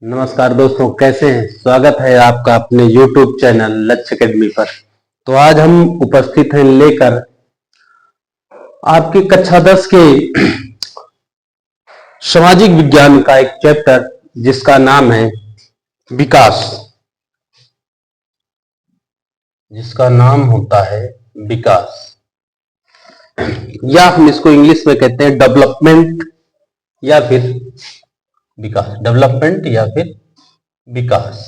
नमस्कार दोस्तों, कैसे हैं। स्वागत है आपका अपने YouTube चैनल लक्ष्य अकेडमी पर। तो आज हम उपस्थित हैं लेकर आपकी कक्षा 10 के सामाजिक विज्ञान का एक चैप्टर जिसका नाम है विकास, जिसका नाम होता है विकास, या हम इसको इंग्लिश में कहते हैं डेवलपमेंट या फिर विकास। डेवलपमेंट या फिर विकास,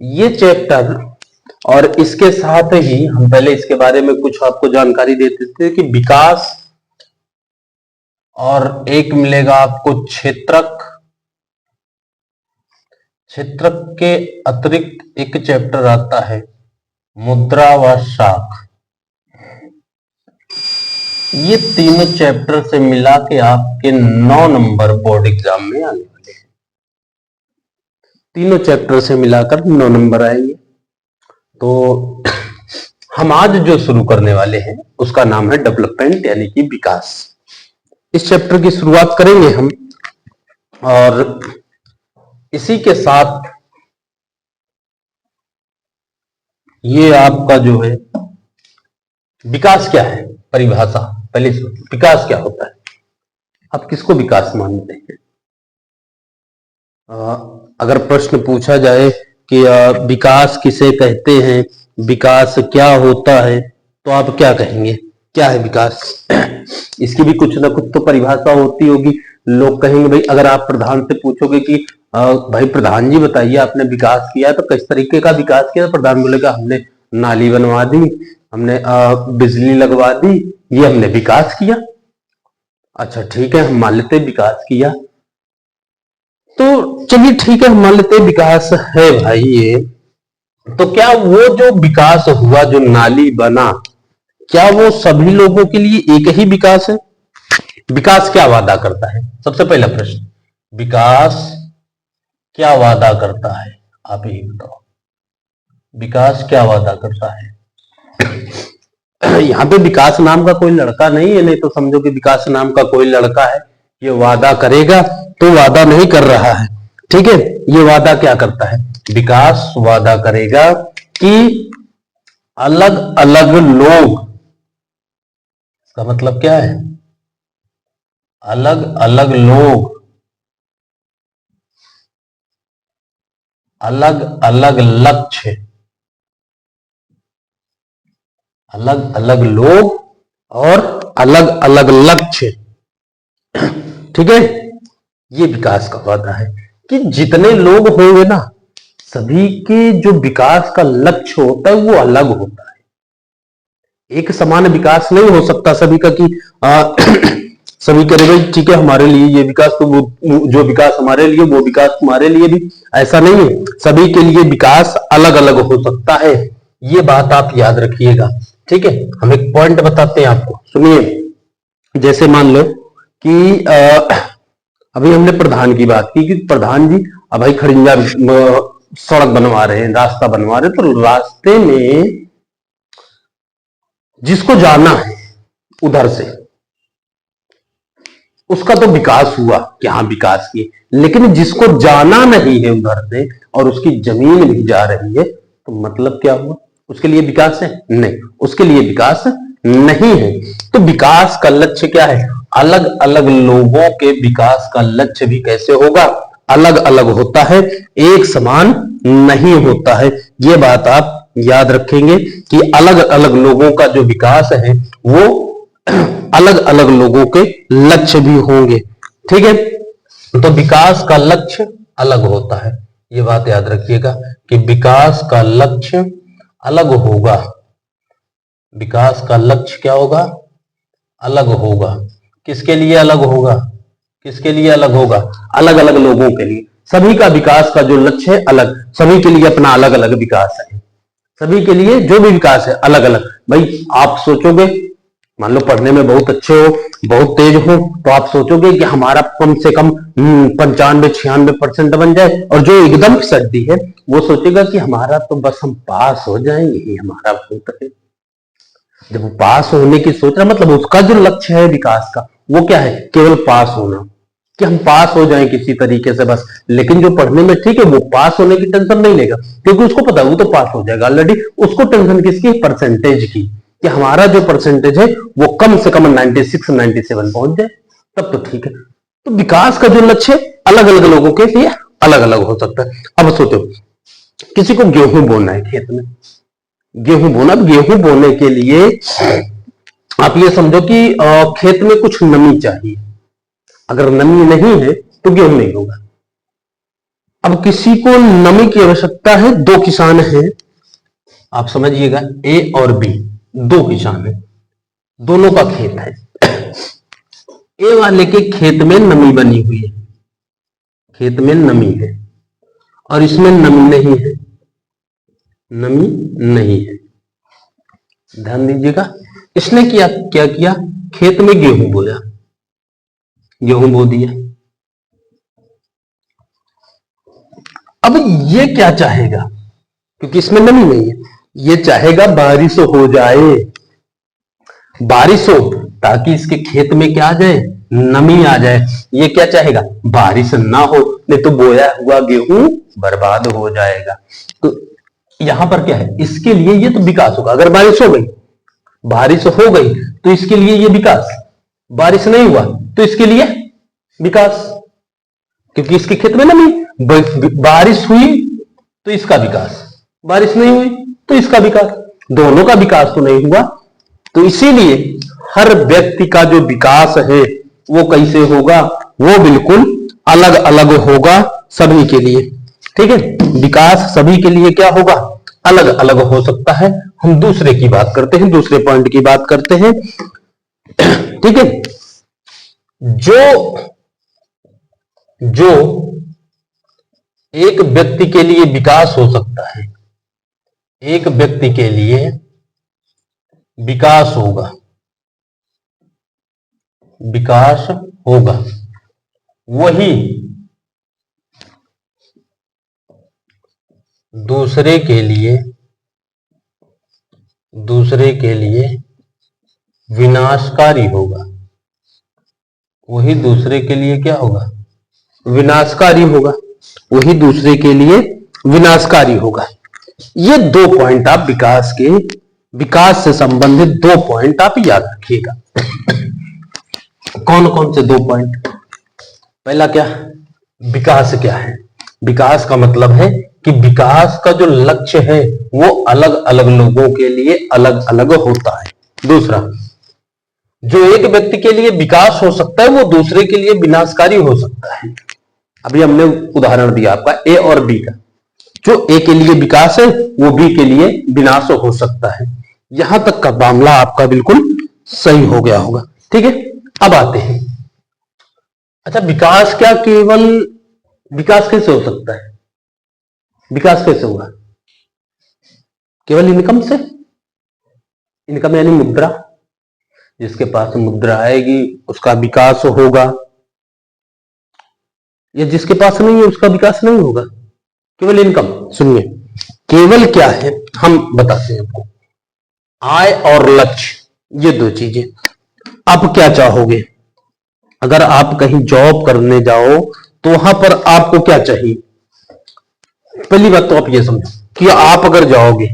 ये चैप्टर। और इसके साथ ही हम पहले इसके बारे में कुछ आपको जानकारी देते थे कि विकास और एक मिलेगा आपको क्षेत्रक। क्षेत्रक के अतिरिक्त एक चैप्टर आता है मुद्रा व साख। ये तीनों चैप्टर से मिला के आपके 9 नंबर बोर्ड एग्जाम में आने वाले हैं। तीनों चैप्टर से मिलाकर 9 नंबर आएंगे। तो हम आज जो शुरू करने वाले हैं उसका नाम है डेवलपमेंट यानी कि विकास। इस चैप्टर की शुरुआत करेंगे हम, और इसी के साथ ये आपका जो है विकास क्या है, परिभाषा पहले से। विकास क्या होता है, आप किसको विकास मानते हैं। अगर प्रश्न पूछा जाए कि विकास किसे कहते हैं, विकास क्या होता है, तो आप क्या कहेंगे, क्या है विकास। इसकी भी कुछ ना कुछ तो परिभाषा होती होगी। लोग कहेंगे भाई, अगर आप प्रधान से पूछोगे कि भाई प्रधान जी बताइए आपने विकास किया तो किस तरीके का विकास किया, तो प्रधान बोलेगा हमने नाली बनवा दी, हमने बिजली लगवा दी, ये हमने विकास किया। अच्छा ठीक है, हम मान लेते विकास किया, तो चलिए ठीक है, हम मान लेते विकास है भाई ये। तो क्या वो जो विकास हुआ, जो नाली बना, क्या वो सभी लोगों के लिए एक ही विकास है। विकास क्या वादा करता है, सबसे पहला प्रश्न, विकास क्या वादा करता है, आप यही बताओ। विकास क्या वादा करता है। यहाँ पे विकास नाम का कोई लड़का नहीं है, नहीं तो समझो कि विकास नाम का कोई लड़का है, ये वादा करेगा, तो वादा नहीं कर रहा है। ठीक है, ये वादा क्या करता है, विकास वादा करेगा कि अलग अलग लोग, इसका मतलब क्या है, अलग अलग लोग अलग अलग लक्ष्य, अलग अलग लोग और अलग अलग लक्ष्य। ठीक है, ये विकास का वादा है कि जितने लोग होंगे ना, सभी के जो विकास का लक्ष्य होता है वो अलग होता है। एक समान विकास नहीं हो सकता सभी का कि सभी करे भाई ठीक है हमारे लिए ये विकास, तो वो जो विकास हमारे लिए वो विकास तुम्हारे लिए भी, ऐसा नहीं है। सभी के लिए विकास अलग अलग हो सकता है, ये बात आप याद रखिएगा। ठीक है, हम एक पॉइंट बताते हैं आपको, सुनिए। जैसे मान लो कि अभी हमने प्रधान की बात की कि प्रधान जी अब भाई खड़िंजा सड़क बनवा रहे हैं, रास्ता बनवा रहे हैं, तो रास्ते में जिसको जाना है उधर से, उसका तो विकास हुआ कि हाँ विकास की, लेकिन जिसको जाना नहीं है उधर से और उसकी जमीन भी जा रही है, तो मतलब क्या हुआ, उसके लिए विकास है नहीं, उसके लिए विकास नहीं है। तो विकास का लक्ष्य क्या है, अलग अलग लोगों के विकास का लक्ष्य भी कैसे होगा, अलग अलग होता है, एक समान नहीं होता है। ये बात आप याद रखेंगे कि अलग अलग लोगों का जो विकास है वो अलग अलग लोगों के लक्ष्य भी होंगे। ठीक है, तो विकास का लक्ष्य अलग होता है, ये बात याद रखिएगा कि विकास का लक्ष्य अलग होगा। विकास का लक्ष्य क्या होगा, अलग होगा। किसके लिए अलग होगा, किसके लिए अलग होगा, अलग अलग लोगों के लिए। सभी का विकास का जो लक्ष्य है अलग, सभी के लिए अपना अलग अलग विकास है, सभी के लिए जो भी विकास है अलग अलग। भाई आप सोचोगे, मान लो पढ़ने में बहुत अच्छे हो, बहुत तेज हो, तो आप सोचोगे कि हमारा कम से कम 95-96% बन जाए, और जो एकदम सर्दी है वो सोचेगा कि हमारा तो बस हम पास हो जाएंगे, ये हमारा बहुत है। जब वो पास होने की सोच रहा, मतलब उसका जो लक्ष्य है विकास का वो क्या है, केवल पास होना। कि हम पास हो जाएं किसी तरीके से बस। लेकिन जो पढ़ने में ठीक है वो पास होने की टेंशन नहीं लेगा, क्योंकि उसको पता है वो तो पास हो जाएगा ऑलरेडी। उसको टेंशन किसकी? परसेंटेज की, कि हमारा जो परसेंटेज है वो कम से कम 96 97 पहुंच जाए, तब तो ठीक है। तो विकास का जो लक्ष्य अलग अलग लोगों के लिए अलग अलग हो सकता है। अब सोचो, किसी को गेहूं बोना है खेत में, गेहूं बोना, गेहूं बोने के लिए आप ये समझो कि खेत में कुछ नमी चाहिए। अगर नमी नहीं है तो गेहूं नहीं होगा। अब किसी को नमी की आवश्यकता है, दो किसान हैं, आप समझिएगा, ए और बी, दो किसान हैं, दोनों का खेत है। ए वाले के खेत में नमी बनी हुई है, खेत में नमी है, और इसमें नमी नहीं है, नमी नहीं है। ध्यान दीजिएगा, इसने क्या किया? खेत में गेहूं बोया, गेहूं बो दिया। अब ये क्या चाहेगा? क्योंकि इसमें नमी नहीं है, ये चाहेगा बारिश हो जाए, बारिश हो, ताकि इसके खेत में क्या आ जाए? नमी आ जाए। ये क्या चाहेगा? बारिश ना हो, नहीं तो बोया हुआ गेहूं बर्बाद हो जाएगा। तो यहां पर क्या है? इसके लिए ये तो विकास होगा। अगर बारिश हो गई, बारिश हो गई तो इसके लिए ये विकास, बारिश नहीं हुआ तो इसके लिए विकास, क्योंकि इसके खेत में नमी। बारिश हुई तो इसका विकास, बारिश नहीं हुई तो इसका विकास, दोनों का विकास तो नहीं हुआ। तो इसीलिए हर व्यक्ति का जो विकास है वो कैसे होगा? वो बिल्कुल अलग अलग होगा सभी के लिए। ठीक है, विकास सभी के लिए क्या होगा? अलग अलग हो सकता है। हम दूसरे की बात करते हैं, दूसरे पॉइंट की बात करते हैं। ठीक है, जो एक व्यक्ति के लिए विकास हो सकता है, एक व्यक्ति के लिए विकास होगा, विकास होगा, वही दूसरे के लिए विनाशकारी होगा, वही दूसरे के लिए क्या होगा? विनाशकारी होगा, वही दूसरे के लिए विनाशकारी होगा। ये दो पॉइंट आप विकास से संबंधित दो पॉइंट आप याद रखिएगा। कौन कौन से दो पॉइंट? पहला क्या? विकास क्या है? विकास का मतलब है कि विकास का जो लक्ष्य है वो अलग अलग लोगों के लिए अलग अलग होता है। दूसरा, जो एक व्यक्ति के लिए विकास हो सकता है वो दूसरे के लिए विनाशकारी हो सकता है। अभी हमने उदाहरण दिया आपका ए और बी का, जो ए के लिए विकास है वो बी के लिए विनाश हो सकता है। यहां तक का मामला आपका बिल्कुल सही हो गया होगा। ठीक है, अब आते हैं, अच्छा विकास क्या केवल, विकास कैसे हो सकता है? विकास कैसे होगा? केवल इनकम से? इनकम यानी मुद्रा, जिसके पास मुद्रा आएगी उसका विकास होगा, या जिसके पास नहीं है उसका विकास नहीं होगा? केवल इनकम? सुनिए, केवल क्या है हम बताते हैं आपको। आय और लक्ष्य, ये दो चीजें। आप क्या चाहोगे? अगर आप कहीं जॉब करने जाओ तो वहां पर आपको क्या चाहिए? पहली बात तो आप ये समझो कि आप अगर जाओगे,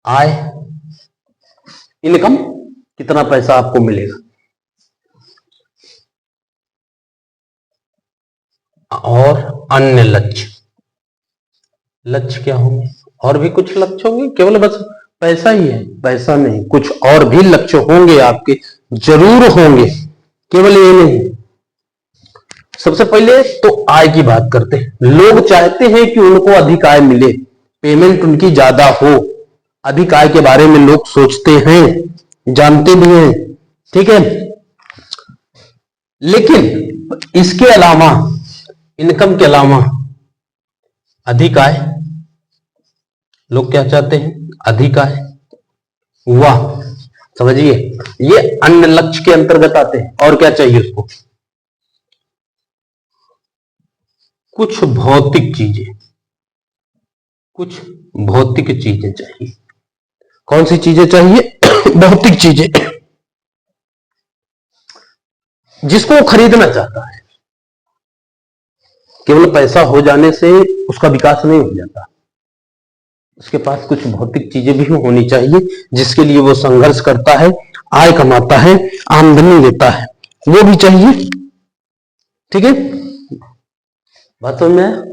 आय, इनकम, कितना पैसा आपको मिलेगा, और अन्य लक्ष्य। लक्ष्य क्या होंगे? और भी कुछ लक्ष्य होंगे? केवल बस पैसा ही है? पैसा नहीं, कुछ और भी लक्ष्य होंगे आपके, जरूर होंगे, केवल ये नहीं। सबसे पहले तो आय की बात करते हैं। लोग चाहते हैं कि उनको अधिक आय मिले, पेमेंट उनकी ज्यादा हो, अधिक आय के बारे में लोग सोचते हैं, जानते भी हैं। ठीक है, लेकिन इसके अलावा, इनकम के अलावा अधिक आय, लोग क्या चाहते हैं? अधिक आय। वाह, समझिए, ये अन्य लक्ष्य के अंतर्गत आते हैं। और क्या चाहिए उसको? कुछ भौतिक चीजें, कुछ भौतिक चीजें चाहिए। कौन सी चीजें चाहिए? भौतिक चीजें, जिसको वो खरीदना चाहता है। केवल पैसा हो जाने से उसका विकास नहीं हो जाता। उसके पास कुछ भौतिक चीजें भी होनी चाहिए जिसके लिए वो संघर्ष करता है, आय कमाता है, आमदनी लेता है, वो भी चाहिए। ठीक है, बात समझ में आया?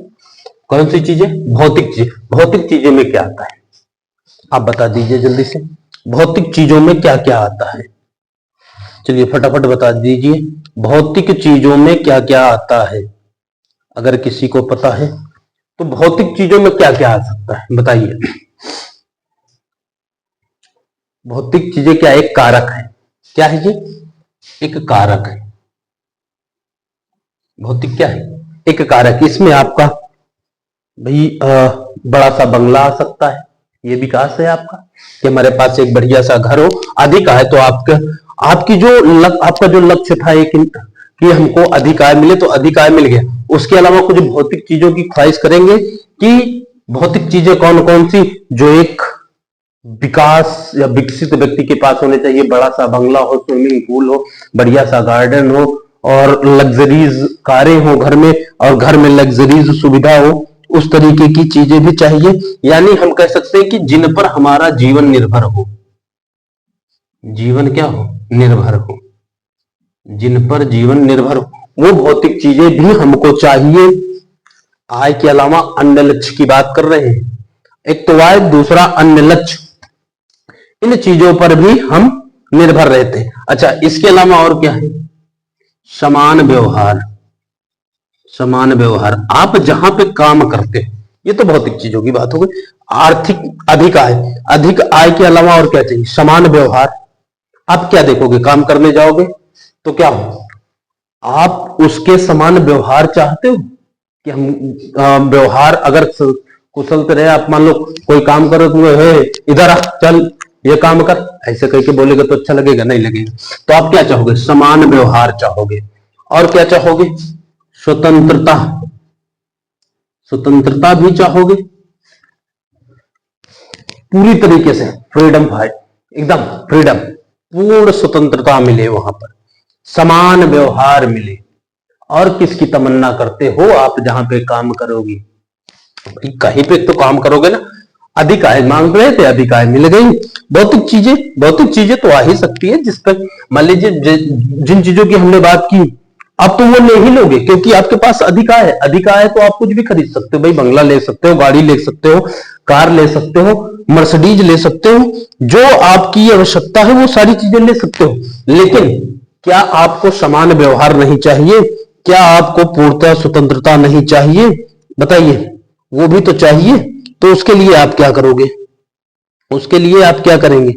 कौन सी चीजें? भौतिक चीज। भौतिक चीजें में क्या आता है आप बता दीजिए जल्दी से। भौतिक चीजों में क्या क्या आता है? चलिए फटाफट बता दीजिए, भौतिक चीजों में क्या क्या आता है? अगर किसी को पता है तो भौतिक चीजों में क्या क्या आ सकता है बताइए। भौतिक चीजें क्या? एक कारक है। क्या है ये? एक कारक है। भौतिक क्या है? एक कारक। इसमें आपका भाई बड़ा सा बंगला आ सकता है, ये विकास है आपका, कि हमारे पास एक बढ़िया सा घर हो। अधिक आय तो आपकी जो आपका जो लक्ष्य था एक कि हमको अधिक आय मिले, तो अधिक आय मिल गया। उसके अलावा कुछ भौतिक चीजों की ख्वाहिश करेंगे कि भौतिक चीजें कौन कौन सी जो एक विकास या विकसित व्यक्ति के पास होने चाहिए। बड़ा सा बंगला हो, स्विमिंग पूल हो, बढ़िया सा गार्डन हो, और लग्जरीज कारें हो घर में, और घर में लग्जरीज सुविधा हो, उस तरीके की चीजें भी चाहिए। यानी हम कह सकते हैं कि जिन पर हमारा जीवन निर्भर हो। जीवन क्या हो? निर्भर हो। जिन पर जीवन निर्भर हो वो भौतिक चीजें भी हमको चाहिए। आय के अलावा अन्य लक्ष्य की बात कर रहे हैं। एक तो आय, दूसरा अन्य लक्ष्य। इन चीजों पर भी हम निर्भर रहते हैं। अच्छा, इसके अलावा और क्या है? समान व्यवहार। समान व्यवहार। आप जहां पे काम करते हैं, ये तो भौतिक चीजों की बात हो गई। आर्थिक अधिक आय। अधिक आय के अलावा और क्या चाहिए? समान व्यवहार। आप क्या देखोगे? काम करने जाओगे तो क्या हो? आप उसके समान व्यवहार चाहते हो कि हम व्यवहार अगर कुशल रहे। आप मान लो कोई काम करो तो इधर आ, चल ये काम कर, ऐसे कह के बोलेगा तो अच्छा लगेगा? नहीं लगेगा। तो आप क्या चाहोगे? समान व्यवहार चाहोगे। और क्या चाहोगे? स्वतंत्रता। स्वतंत्रता भी चाहोगे, पूरी तरीके से फ्रीडम फाइट, एकदम फ्रीडम, पूर्ण स्वतंत्रता मिले वहां पर, समान व्यवहार मिले। और किसकी तमन्ना करते हो आप जहां पे काम करोगे? कहीं पे तो काम करोगे ना। अधिक आय मांग रहे थे, अधिक आय मिल गई। भौतिक चीजें तो आ ही सकती है जिस पर मान लीजिए जिन चीजों की हमने बात की, अब तो वो ले ही लोगे क्योंकि आपके पास अधिक आय है। अधिक आय तो आप कुछ भी खरीद सकते हो भाई, बंगला ले सकते हो, गाड़ी ले सकते हो, कार ले सकते हो, मर्सिडीज ले सकते हो, जो आपकी आवश्यकता है वो सारी चीजें ले सकते हो। लेकिन क्या आपको समान व्यवहार नहीं चाहिए? क्या आपको पूर्णतः स्वतंत्रता नहीं चाहिए? बताइए, वो भी तो चाहिए। तो उसके लिए आप क्या करोगे? उसके लिए आप क्या करेंगे?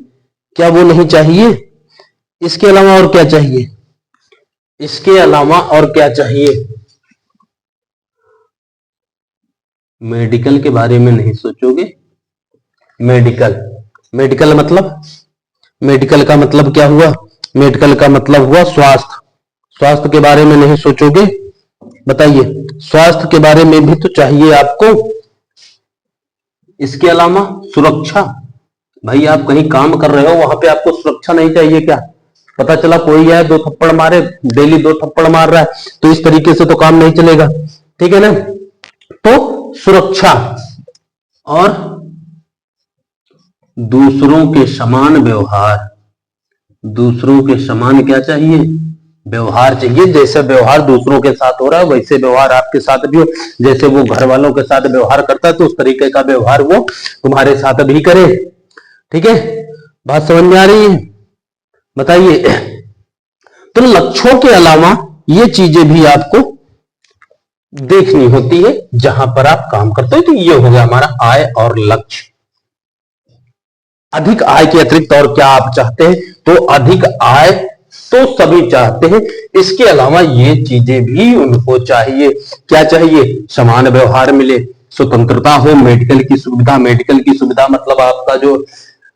क्या वो नहीं चाहिए? इसके अलावा और क्या चाहिए? इसके अलावा और क्या चाहिए? मेडिकल के बारे में नहीं सोचोगे? मेडिकल, मेडिकल मतलब, मेडिकल का मतलब क्या हुआ? मेडिकल का मतलब हुआ स्वास्थ्य। स्वास्थ्य के बारे में नहीं सोचोगे? बताइए, स्वास्थ्य के बारे में भी तो चाहिए आपको। इसके अलावा सुरक्षा। भाई आप कहीं काम कर रहे हो, वहां पे आपको सुरक्षा नहीं चाहिए क्या? पता चला कोई है 2 थप्पड़ मारे, डेली 2 थप्पड़ मार रहा है, तो इस तरीके से तो काम नहीं चलेगा। ठीक है ना? तो सुरक्षा और दूसरों के समान व्यवहार। दूसरों के समान क्या चाहिए? व्यवहार चाहिए। जैसे व्यवहार दूसरों के साथ हो रहा है वैसे व्यवहार आपके साथ भी हो। जैसे वो घर वालों के साथ व्यवहार करता है तो उस तरीके का व्यवहार वो तुम्हारे साथ भी करे। ठीक है, बात समझ में आ रही है? बताइए। तो लक्ष्यों के अलावा ये चीजें भी आपको देखनी होती है जहां पर आप काम करते हो। तो ये हो गया हमारा आय और लक्ष्य। अधिक आय के अतिरिक्त और क्या आप चाहते हैं? तो अधिक आय तो सभी चाहते हैं, इसके अलावा ये चीजें भी उनको चाहिए। क्या चाहिए? समान व्यवहार मिले, स्वतंत्रता हो, मेडिकल की सुविधा। मेडिकल की सुविधा मतलब आपका जो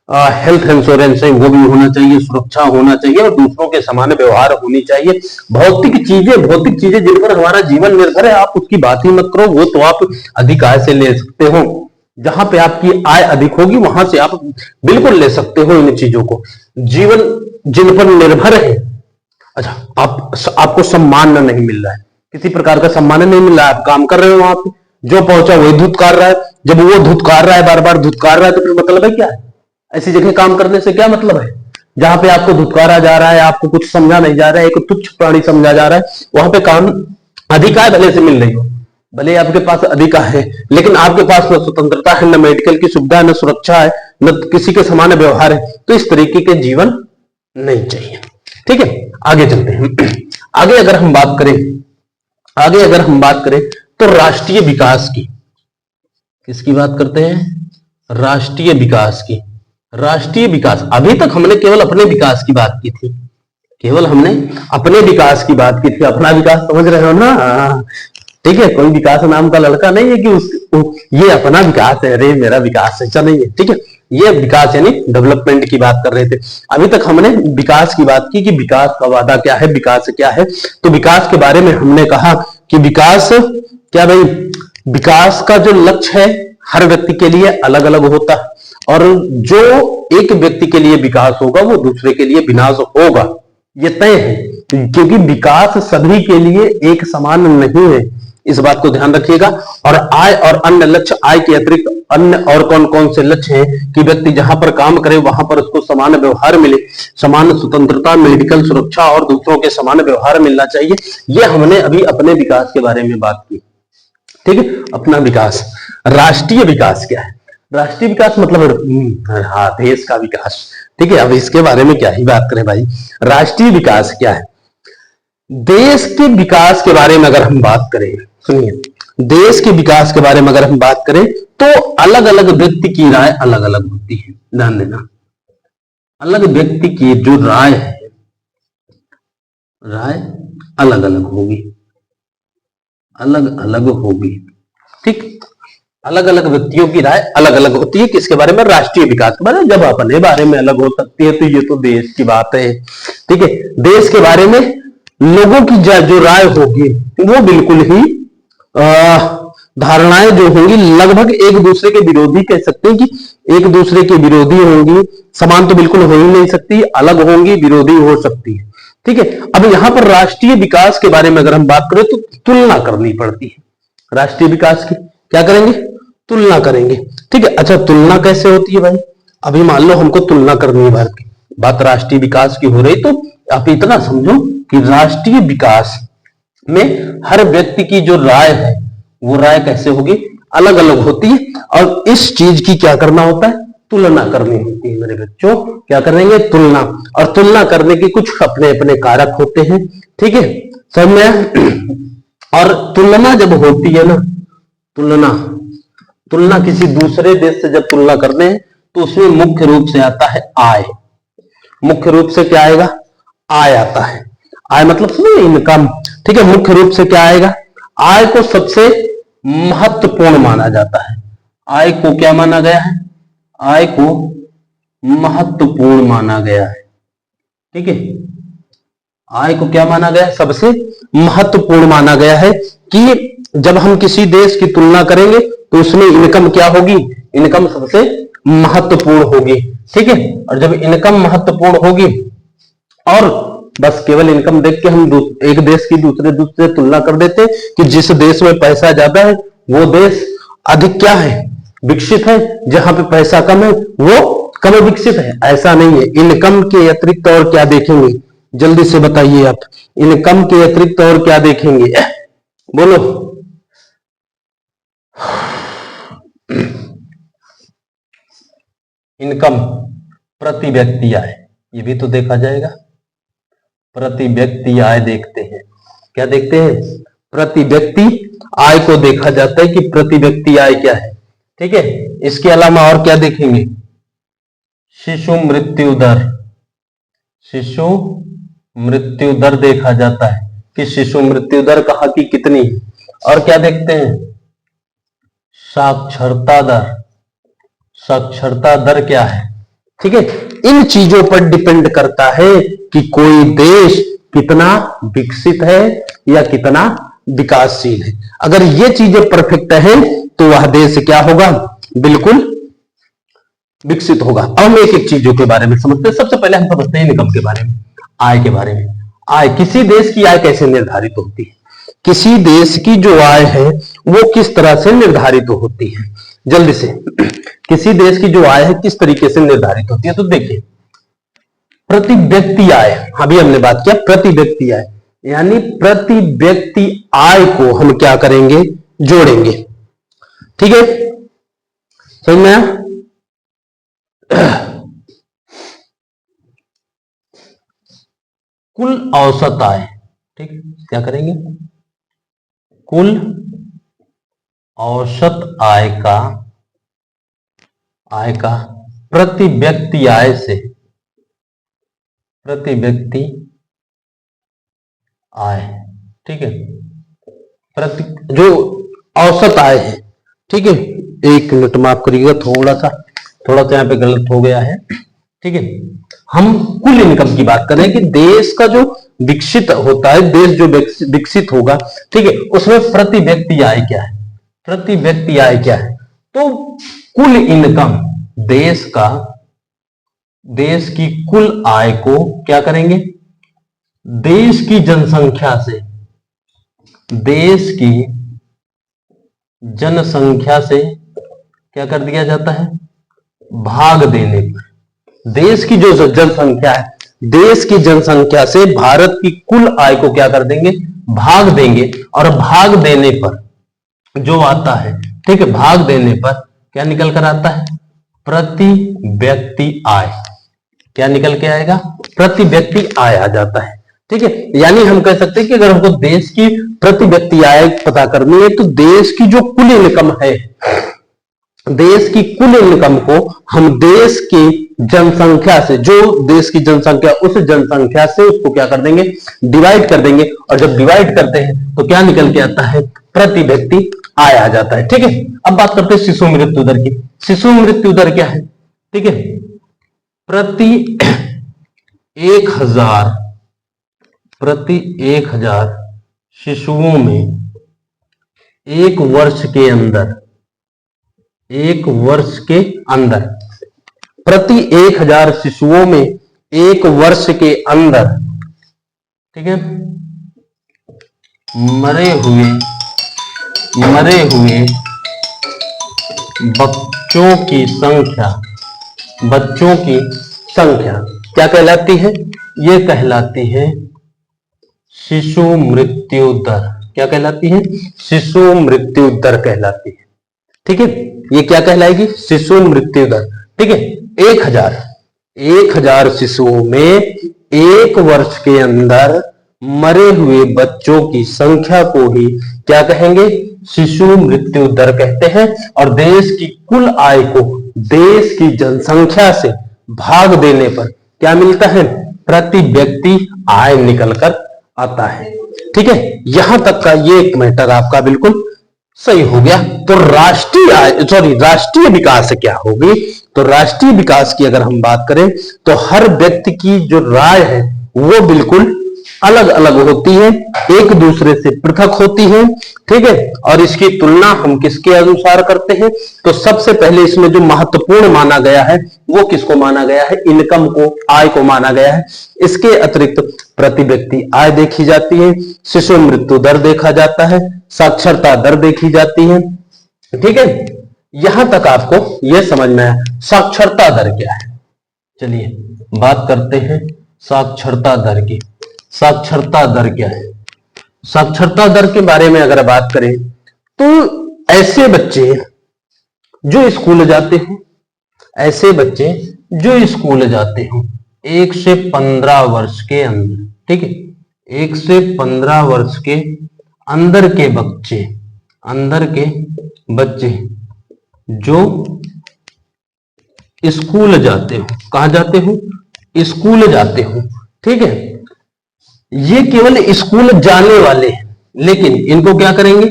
हेल्थ इंश्योरेंस है वो भी होना चाहिए, सुरक्षा होना चाहिए, और दूसरों के समान व्यवहार होनी चाहिए। भौतिक चीजें जिन पर हमारा जीवन निर्भर है, आप उसकी बात ही मत करो। वो तो आप अधिक आय से ले सकते हो। जहां पे आपकी आय अधिक होगी वहां से आप बिल्कुल ले सकते हो इन चीजों को। जीवन जिन पर निर्भर है। अच्छा, आपको सम्मान नहीं मिल रहा है, किसी प्रकार का सम्मान नहीं मिल रहा है। आप काम कर रहे हो वहां पे, जो पहुंचा वही धुतकार रहा है। जब वो धुतकार रहा है, बार बार धुतकार रहा है, तो फिर मतलब है क्या है? ऐसी जगह काम करने से क्या मतलब है? जहां पे आपको धुतकारा जा रहा है, आपको कुछ समझा नहीं जा रहा है, एक तुच्छ प्राणी समझा जा रहा है, वहां पे काम अधिकार भले से मिल रही हो, भले आपके पास अधिकार है, लेकिन आपके पास न स्वतंत्रता है, न मेडिकल की सुविधा है, न सुरक्षा है, न किसी के समान व्यवहार है। तो इस तरीके के जीवन नहीं चाहिए। ठीक है, आगे चलते हैं। आगे अगर हम बात करें तो राष्ट्रीय विकास की, किसकी बात करते हैं? राष्ट्रीय विकास की। राष्ट्रीय विकास, अभी तक हमने केवल अपने विकास की बात की थी, केवल हमने अपने विकास की बात की थी। अपना विकास समझ रहे हो ना? ठीक है, कोई विकास नाम का लड़का नहीं है कि ये अपना विकास है, अरे मेरा विकास ऐसा नहीं है। ठीक है, ये विकास यानी डेवलपमेंट की बात कर रहे थे। अभी तक हमने विकास की बात की कि विकास का वादा क्या है, विकास क्या है। तो विकास के बारे में हमने कहा कि विकास क्या भाई, विकास का जो लक्ष्य है हर व्यक्ति के लिए अलग अलग होता है, और जो एक व्यक्ति के लिए विकास होगा वो दूसरे के लिए विनाश होगा, ये तय है। क्योंकि विकास सभी के लिए एक समान नहीं है, इस बात को ध्यान रखिएगा। और आय और अन्य लक्ष्य, आय के अतिरिक्त अन्य और कौन कौन से लक्ष्य हैं कि व्यक्ति जहां पर काम करे वहां पर उसको समान व्यवहार मिले, समान स्वतंत्रता, मेडिकल सुरक्षा और दूसरों के समान व्यवहार मिलना चाहिए। ये हमने अभी अपने विकास के बारे में बात की। ठीक है, अपना विकास। राष्ट्रीय विकास क्या है? राष्ट्रीय विकास मतलब हाँ, देश का विकास। ठीक है, अब इसके बारे में क्या ही बात करें भाई। राष्ट्रीय विकास क्या है? देश के विकास के बारे में अगर हम बात करें, सुनिए, देश के विकास के बारे में अगर हम बात करें तो अलग अलग व्यक्ति की राय अलग अलग होती है। ध्यान देना, अलग व्यक्ति की जो राय है, राय अलग अलग होगी, अलग अलग होगी। ठीक, अलग अलग व्यक्तियों की राय अलग अलग होती है। किसके बारे में? राष्ट्रीय विकास के बारे में। जब अपने बारे में अलग हो सकती है तो ये तो देश की बात है। ठीक है, देश के बारे में लोगों की जो राय होगी वो बिल्कुल ही धारणाएं जो होंगी लगभग एक दूसरे के विरोधी, कह सकते हैं कि एक दूसरे के विरोधी होंगी। समान तो बिल्कुल हो ही नहीं सकती, अलग होंगी, विरोधी हो सकती है। ठीक है, अब यहां पर राष्ट्रीय विकास के बारे में अगर हम बात करें तो तुलना करनी पड़ती है। राष्ट्रीय विकास की क्या करेंगे? तुलना करेंगे। ठीक है, अच्छा तुलना कैसे होती है भाई? अभी मान लो हमको तुलना करनी है, भारत की बात राष्ट्रीय विकास की हो रही, तो आप इतना समझो कि राष्ट्रीय विकास में हर व्यक्ति की जो राय है वो राय कैसे होगी? अलग अलग होती है। और इस चीज की क्या करना होता है? तुलना करनी होती है मेरे बच्चों। क्या करेंगे? तुलना। और तुलना करने के कुछ अपने अपने कारक होते हैं। ठीक है, समझ में? और तुलना जब होती है ना, तुलना किसी दूसरे देश से जब तुलना करते हैं तो उसमें मुख्य रूप से आता है आय। मुख्य रूप से क्या आएगा? आय आता है। आय मतलब सुनिए, इनकम। ठीक है, मुख्य रूप से क्या आएगा? आय को सबसे महत्वपूर्ण माना जाता है। आय को क्या माना गया है? आय को महत्वपूर्ण माना गया है। ठीक है, आय को क्या माना गया है? सबसे महत्वपूर्ण माना गया है कि जब हम किसी देश की तुलना करेंगे तो उसमें इनकम क्या होगी? इनकम सबसे महत्वपूर्ण होगी। ठीक है, और जब इनकम महत्वपूर्ण होगी और बस केवल इनकम देख के हम एक देश की दूसरे तुलना कर देते कि जिस देश में पैसा ज्यादा है वो देश अधिक क्या है? विकसित है। जहां पे पैसा कम है वो कम विकसित है, ऐसा नहीं है। इनकम के अतिरिक्त और क्या देखेंगे? जल्दी से बताइए आप, इनकम के अतिरिक्त और क्या देखेंगे? बोलो। इनकम, प्रति व्यक्ति आय, ये भी तो देखा जाएगा। प्रति व्यक्ति आय देखते हैं। क्या देखते हैं? प्रति व्यक्ति आय को देखा जाता है कि प्रति व्यक्ति आय क्या है। ठीक है, इसके अलावा और क्या देखेंगे? शिशु मृत्यु दर। शिशु मृत्यु दर देखा जाता है कि शिशु मृत्यु दर कहां की कितनी। और क्या देखते हैं? साक्षरता दर। साक्षरता दर क्या है? ठीक है, इन चीजों पर डिपेंड करता है कि कोई देश कितना विकसित है या कितना विकासशील है। अगर ये चीजें परफेक्ट है तो वह देश क्या होगा? बिल्कुल विकसित होगा। अब हम एक एक चीजों के बारे में समझते हैं। सबसे पहले हम समझते हैं इनकम के बारे में, आय के बारे में। आय, किसी देश की आय कैसे निर्धारित होती है? किसी देश की जो आय है वो किस तरह से निर्धारित होती है, जल्दी से। किसी देश की जो आय है किस तरीके से निर्धारित होती है, तो देखिए प्रति व्यक्ति आय, अभी हमने बात किया प्रति व्यक्ति आय, यानी प्रति व्यक्ति आय को हम क्या करेंगे, जोड़ेंगे। ठीक है, समझ में आया? कुल औसत आय, ठीक, क्या करेंगे, कुल औसत आय का प्रति व्यक्ति आय से, प्रति व्यक्ति आय, ठीक है, प्रति जो औसत आय है, ठीक है। एक मिनट माफ करिएगा, थोड़ा सा यहाँ पे गलत हो गया है, ठीक है। हम कुल इनकम की बात कर रहे हैं कि देश का जो विकसित होता है, देश जो विकसित होगा, ठीक है, उसमें प्रति व्यक्ति आय क्या है, प्रति व्यक्ति आय क्या है, तो कुल इनकम देश की कुल आय को क्या करेंगे, देश की जनसंख्या से, देश की जनसंख्या से क्या कर दिया जाता है, भाग देने पर। देश की जो जनसंख्या है, देश की जनसंख्या से भारत की कुल आय को क्या कर देंगे, भाग देंगे, और भाग देने पर जो आता है, ठीक है, भाग देने पर क्या निकल कर आता है, प्रति व्यक्ति आय। क्या निकल के आएगा, प्रति व्यक्ति आय आ जाता है, ठीक है। यानी हम कह सकते हैं कि अगर हमको देश की प्रति व्यक्ति आय पता करनी है तो देश की जो कुल इनकम है, देश की कुल इनकम को हम देश की जनसंख्या से, जो देश की जनसंख्या, उस जनसंख्या से उसको क्या कर देंगे, डिवाइड कर देंगे, और जब डिवाइड करते हैं तो क्या निकल के आता है, प्रति व्यक्ति आय आ जाता है, ठीक है। अब बात करते हैं शिशु मृत्यु दर की। शिशु मृत्यु दर क्या है, ठीक है, प्रति 1000 शिशुओं में एक वर्ष के अंदर, प्रति 1000 शिशुओं में एक वर्ष के अंदर, ठीक है, मरे हुए बच्चों की संख्या क्या कहलाती है, ये कहलाती है शिशु मृत्यु दर। क्या कहलाती है, शिशु मृत्यु दर कहलाती है, ठीक है। ये क्या कहलाएगी, शिशु मृत्यु दर, ठीक है। 1000 शिशुओं में एक वर्ष के अंदर मरे हुए बच्चों की संख्या को ही क्या कहेंगे, शिशु मृत्यु दर कहते हैं। और देश की कुल आय को देश की जनसंख्या से भाग देने पर क्या मिलता है, प्रति व्यक्ति आय निकलकर आता है, ठीक है। यहां तक का ये एक मैटर आपका बिल्कुल सही हो गया। तो राष्ट्रीय विकास क्या होगी, तो राष्ट्रीय विकास की अगर हम बात करें तो हर व्यक्ति की जो राय है वो बिल्कुल अलग अलग होती है, एक दूसरे से पृथक होती है, ठीक है। और इसकी तुलना हम किसके अनुसार करते हैं, तो सबसे पहले इसमें जो महत्वपूर्ण माना गया है वो किसको माना गया है, इनकम को, आय को माना गया है। इसके अतिरिक्त प्रति व्यक्ति आय देखी जाती है, शिशु मृत्यु दर देखा जाता है, साक्षरता दर देखी जाती है, ठीक है। यहां तक आपको यह समझ में आया साक्षरता दर क्या है। चलिए बात करते हैं साक्षरता दर की। साक्षरता दर क्या है, साक्षरता दर के बारे में अगर बात करें तो ऐसे बच्चे जो स्कूल जाते हो, 1 से 15 वर्ष के अंदर, ठीक है, 1 से 15 वर्ष के अंदर के बच्चे जो स्कूल जाते हो, कहां जाते हो, स्कूल जाते हो, ठीक है। ये केवल स्कूल जाने वाले हैं, लेकिन इनको क्या करेंगे,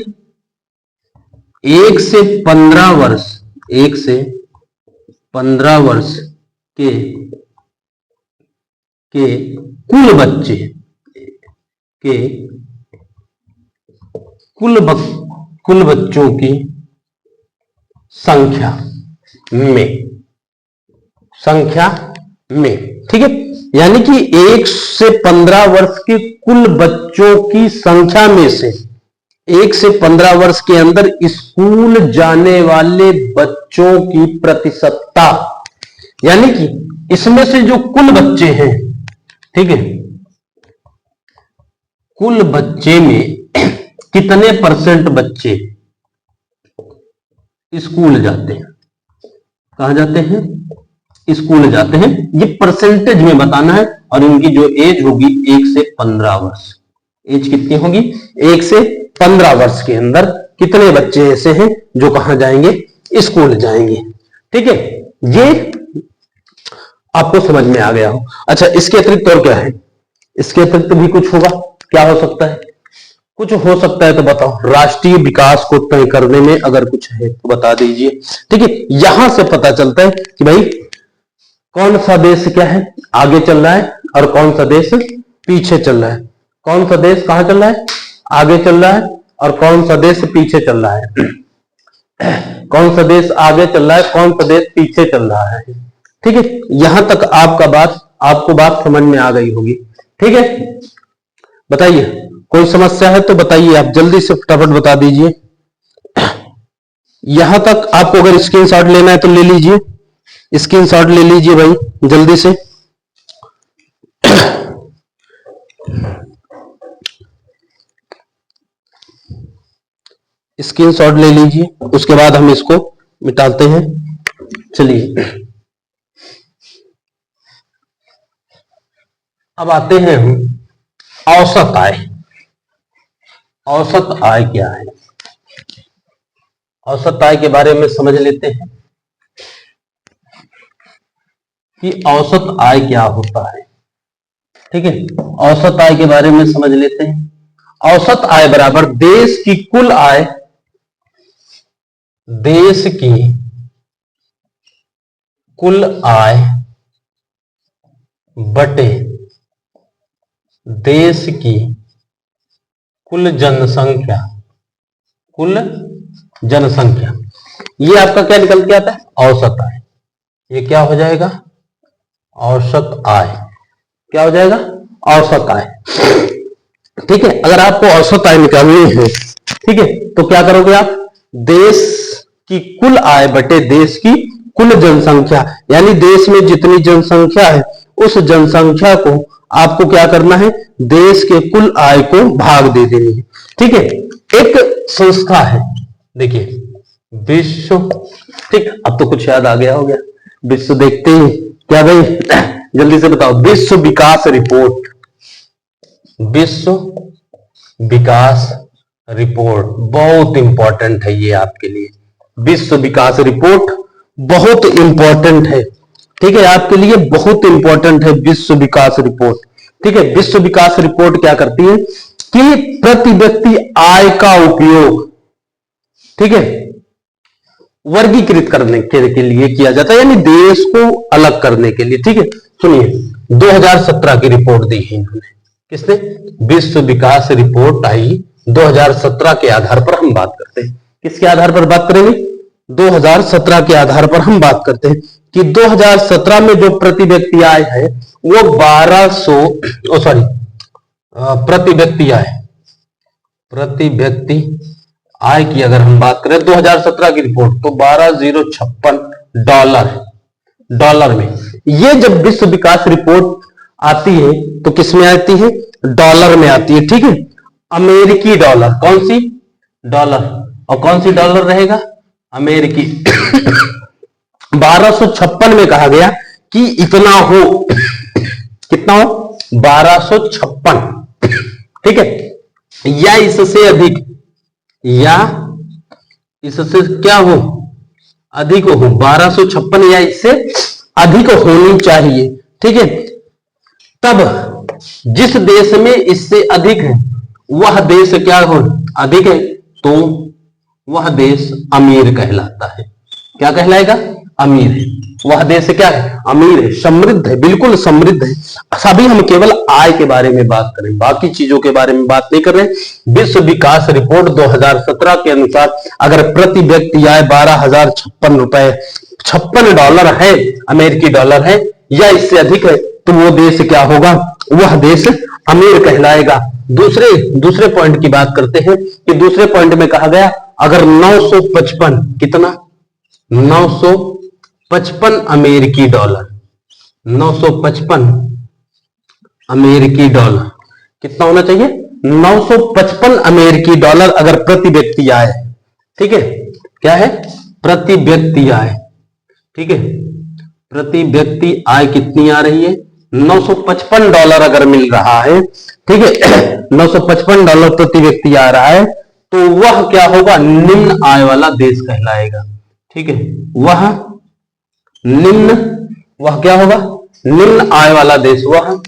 1 से 15 वर्ष के कुल बच्चे कुल बच्चों की संख्या में, ठीक है। यानी कि 1 से 15 वर्ष के कुल बच्चों की संख्या में से 1 से 15 वर्ष के अंदर स्कूल जाने वाले बच्चों की प्रतिशतता, यानी कि इसमें से जो कुल बच्चे हैं, ठीक है, कुल बच्चे में कितने परसेंट बच्चे स्कूल जाते हैं, कहां जाते हैं, स्कूल जाते हैं, ये परसेंटेज में बताना है। और इनकी जो एज होगी 1 से 15 वर्ष, एज कितनी होगी, 1 से 15 वर्ष के अंदर कितने बच्चे ऐसे हैं जो कहां जाएंगे, स्कूल जाएंगे। ठीक है, ये आपको समझ में आ गया हो। अच्छा, इसके अतिरिक्त और क्या है, इसके अतिरिक्त भी कुछ होगा, क्या हो सकता है, कुछ हो सकता है तो बताओ। राष्ट्रीय विकास को तय करने में अगर कुछ है तो बता दीजिए। ठीक है, यहां से पता चलता है कि भाई कौन सा देश क्या है, आगे चल रहा है और कौन सा देश पीछे चल रहा है, कौन सा देश कहां चल रहा है, आगे चल रहा है और कौन सा देश पीछे चल रहा है, कौन सा देश आगे चल रहा है, कौन सा देश पीछे चल रहा है। ठीक है, यहां तक आपको बात समझ में आ गई होगी। ठीक है, बताइए, कोई समस्या है तो बताइए, आप जल्दी से फटाफट बता दीजिए। यहां तक आपको अगर स्क्रीनशॉट लेना है तो ले लीजिए, स्क्रीनशॉट ले लीजिए भाई जल्दी से। स्क्रीनशॉट ले लीजिए, उसके बाद हम इसको मिटाते हैं। चलिए अब आते हैं हम औसत आय। औसत आय क्या है, औसत आय के बारे में समझ लेते हैं कि औसत आय क्या होता है। ठीक है, औसत आय के बारे में समझ लेते हैं। औसत आय बराबर देश की कुल आय, देश की कुल आय बटे देश की कुल जनसंख्या, कुल जनसंख्या, ये आपका क्या निकल के आता है, औसत आय। ये क्या हो जाएगा, औसत आय, क्या हो जाएगा, औसत आय। ठीक है, अगर आपको औसत आय निकालनी है, ठीक है, तो क्या करोगे आप, देश की कुल आय बटे देश की कुल जनसंख्या, यानी देश में जितनी जनसंख्या है उस जनसंख्या को आपको क्या करना है, देश के कुल आय को भाग दे देनी है। ठीक है, एक संस्था है, देखिए विश्व, ठीक, अब तो कुछ याद आ गया हो गया, विश्व देखते ही क्या भाई, जल्दी से बताओ, विश्व विकास रिपोर्ट, विश्व विकास रिपोर्ट बहुत इंपॉर्टेंट है ये आपके लिए। विश्व विकास रिपोर्ट बहुत इंपॉर्टेंट है, ठीक है, आपके लिए बहुत इंपॉर्टेंट है विश्व विकास रिपोर्ट। ठीक है, विश्व विकास रिपोर्ट क्या करती है कि प्रति व्यक्ति आय का उपयोग, ठीक है, वर्गीकृत करने के लिए किया जाता है, यानी देश को अलग करने के लिए। ठीक है, सुनिए 2017 की रिपोर्ट दी है इन्होंने, किसने, विश्व विकास रिपोर्ट आई 2017 के आधार पर हम बात करते हैं। किसके आधार पर बात करेंगे, 2017 के आधार पर हम बात करते हैं कि 2017 में जो प्रति व्यक्ति आय है वो 1200 प्रति व्यक्ति आय, प्रति व्यक्ति आय की अगर हम बात करें 2017 की रिपोर्ट, तो 12,056 डॉलर में। ये जब विश्व विकास रिपोर्ट आती है तो किस में आती है, डॉलर में आती है। ठीक है, अमेरिकी डॉलर, कौन सी डॉलर, और कौन सी डॉलर रहेगा, अमेरिकी। 1256 में कहा गया कि इतना हो, कितना हो, 1256, ठीक है, या इससे अधिक, या इससे क्या हो, अधिक हो, 1256 या इससे अधिक होनी चाहिए। ठीक है, तब जिस देश में इससे अधिक है वह देश क्या हो, अधिक है, तो वह देश अमीर कहलाता है। क्या कहलाएगा, अमीर है। वह देश क्या है, अमीर है, समृद्ध है, बिल्कुल समृद्ध है। सभी हम केवल आय के बारे में बात करें, बाकी चीजों के बारे में बात नहीं कर रहे। विश्व विकास रिपोर्ट 2017 के अनुसार अगर प्रति व्यक्ति आय 12,056 रुपए $56 है, अमेरिकी डॉलर है, या इससे अधिक है, तो वो देश क्या होगा, वह देश अमीर कहलाएगा। दूसरे पॉइंट की बात करते हैं कि दूसरे पॉइंट में कहा गया अगर 955 कितना 955 अमेरिकी डॉलर 955 अमेरिकी डॉलर कितना होना चाहिए 955 अमेरिकी डॉलर अगर प्रति व्यक्ति आए, ठीक है, क्या है प्रति व्यक्ति आय, ठीक है, प्रति व्यक्ति आय कितनी आ रही है 955 डॉलर अगर मिल रहा है, ठीक है, 955 डॉलर प्रति व्यक्ति आ रहा है, तो वह क्या होगा निम्न आय वाला देश कहलाएगा, ठीक है, वह क्या होगा निम्न आय वाला देश, वह